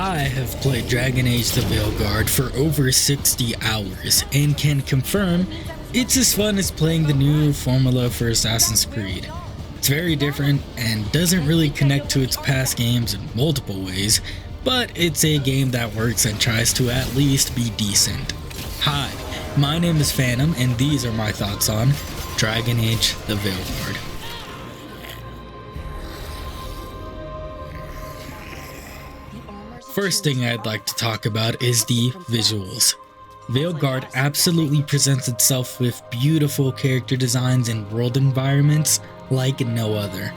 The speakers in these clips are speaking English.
I have played Dragon Age the Veilguard for over 60 hours and can confirm it's as fun as playing the new formula for Assassin's Creed. It's very different and doesn't really connect to its past games in multiple ways, but it's a game that works and tries to at least be decent. Hi, my name is Phantom and these are my thoughts on Dragon Age the Veilguard. First thing I'd like to talk about is the visuals. Veilguard absolutely presents itself with beautiful character designs and world environments like no other.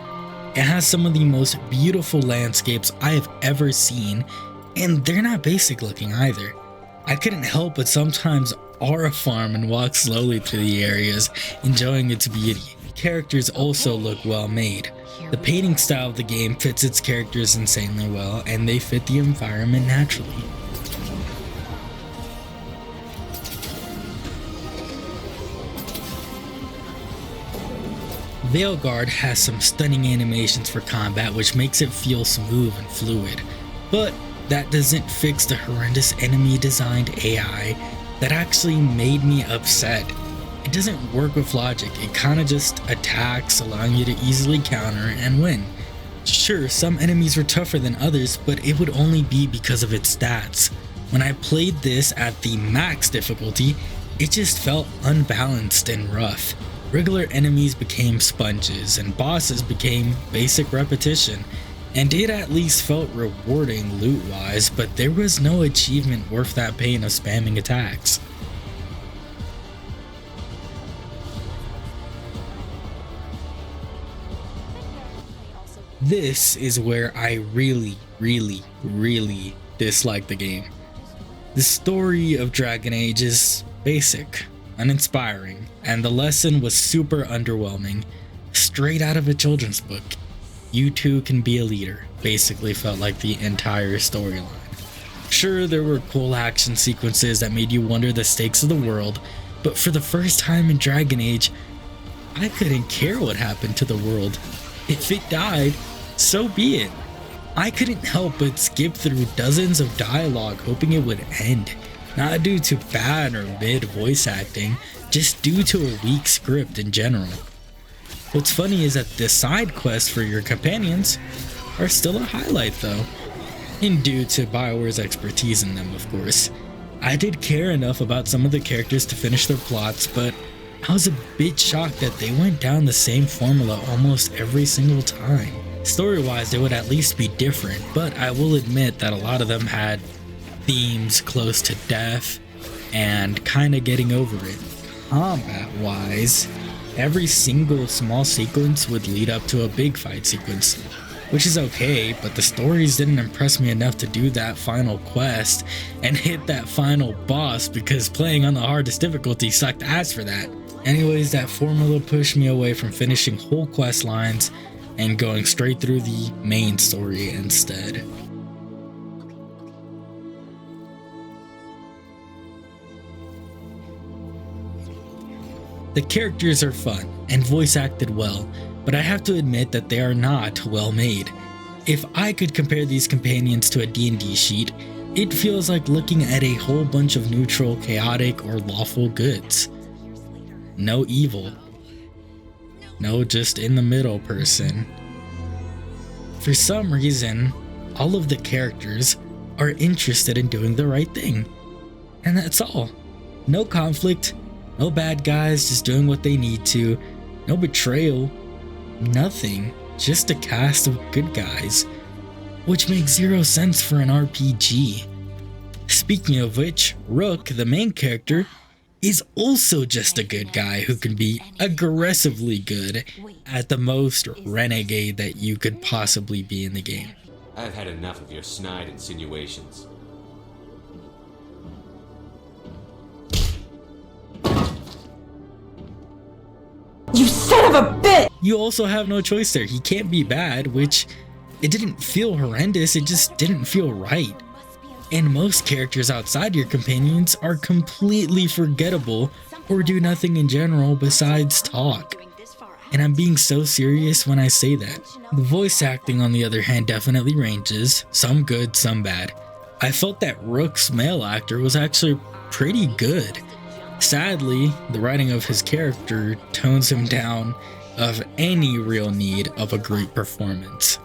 It has some of the most beautiful landscapes I have ever seen, and they're not basic looking either. I couldn't help but sometimes aura farm and walk slowly through the areas, enjoying its beauty. Characters also look well made. The painting style of the game fits its characters insanely well, and they fit the environment naturally. Veilguard has some stunning animations for combat which makes it feel smooth and fluid, but that doesn't fix the horrendous enemy designed AI that actually made me upset. It doesn't work with logic, it kinda just attacks, allowing you to easily counter and win. Sure, some enemies were tougher than others, but it would only be because of its stats. When I played this at the max difficulty, it just felt unbalanced and rough. Regular enemies became sponges, and bosses became basic repetition, and it at least felt rewarding loot-wise, but there was no achievement worth that pain of spamming attacks. This is where I really dislike the game. The story of Dragon Age is basic, uninspiring, and the lesson was super underwhelming, straight out of a children's book. You too can be a leader, basically felt like the entire storyline. Sure, there were cool action sequences that made you wonder the stakes of the world, but for the first time in Dragon Age, I couldn't care what happened to the world. If it died, so be it. I couldn't help but skip through dozens of dialogue hoping it would end, not due to bad or mid voice acting, just due to a weak script in general. What's funny is that the side quests for your companions are still a highlight though, and due to BioWare's expertise in them of course. I did care enough about some of the characters to finish their plots, but I was a bit shocked that they went down the same formula almost every single time. Story-wise, they would at least be different, but I will admit that a lot of them had themes close to death and kinda getting over it. Combat-wise, every single small sequence would lead up to a big fight sequence, which is okay, but the stories didn't impress me enough to do that final quest and hit that final boss because playing on the hardest difficulty sucked ass for that. Anyways, that formula pushed me away from finishing whole quest lines and going straight through the main story instead. The characters are fun and voice acted well, but I have to admit that they are not well made. If I could compare these companions to a D&D sheet, it feels like looking at a whole bunch of neutral, chaotic, or lawful goods. No evil. No just in the middle person. For some reason, all of the characters are interested in doing the right thing. And that's all. No conflict, no bad guys just doing what they need to, no betrayal, nothing, just a cast of good guys. Which makes zero sense for an RPG. Speaking of which, Rook, the main character, is also just a good guy who can be aggressively good, at the most renegade that you could possibly be in the game. I've had enough of your snide insinuations. You son of a bitch! You also have no choice there. He can't be bad, which it didn't feel horrendous, it just didn't feel right. And most characters outside your companions are completely forgettable or do nothing in general besides talk. And I'm being so serious when I say that. The voice acting on the other hand definitely ranges, some good, some bad. I felt that Rook's male actor was actually pretty good. Sadly, the writing of his character tones him down of any real need of a great performance.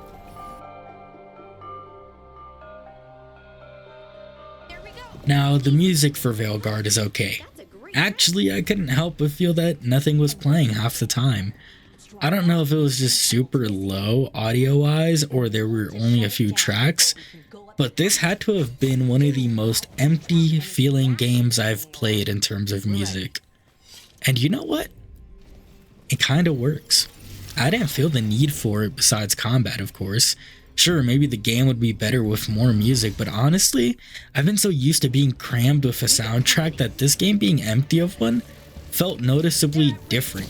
Now, the music for Veilguard is okay. Actually, I couldn't help but feel that nothing was playing half the time. I don't know if it was just super low audio-wise or there were only a few tracks, but this had to have been one of the most empty feeling games I've played in terms of music. And you know what? It kinda works. I didn't feel the need for it besides combat, of course. Sure, maybe the game would be better with more music, but honestly, I've been so used to being crammed with a soundtrack that this game being empty of one felt noticeably different.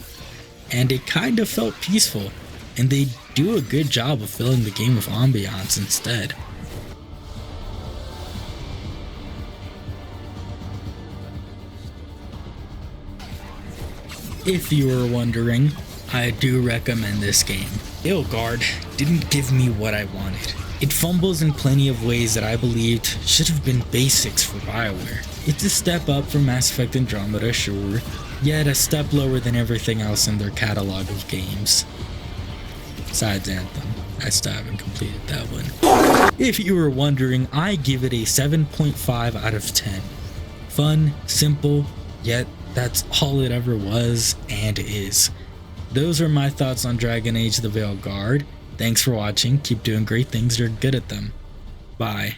And it kind of felt peaceful, and they do a good job of filling the game with ambiance instead. If you were wondering, I do recommend this game. Veilguard didn't give me what I wanted. It fumbles in plenty of ways that I believed should have been basics for BioWare. It's a step up from Mass Effect Andromeda, sure, yet a step lower than everything else in their catalog of games. Besides Anthem, I still haven't completed that one. If you were wondering, I give it a 7.5 out of 10. Fun, simple, yet that's all it ever was and is. Those are my thoughts on Dragon Age: The Veilguard. Thanks for watching. Keep doing great things. You're good at them. Bye.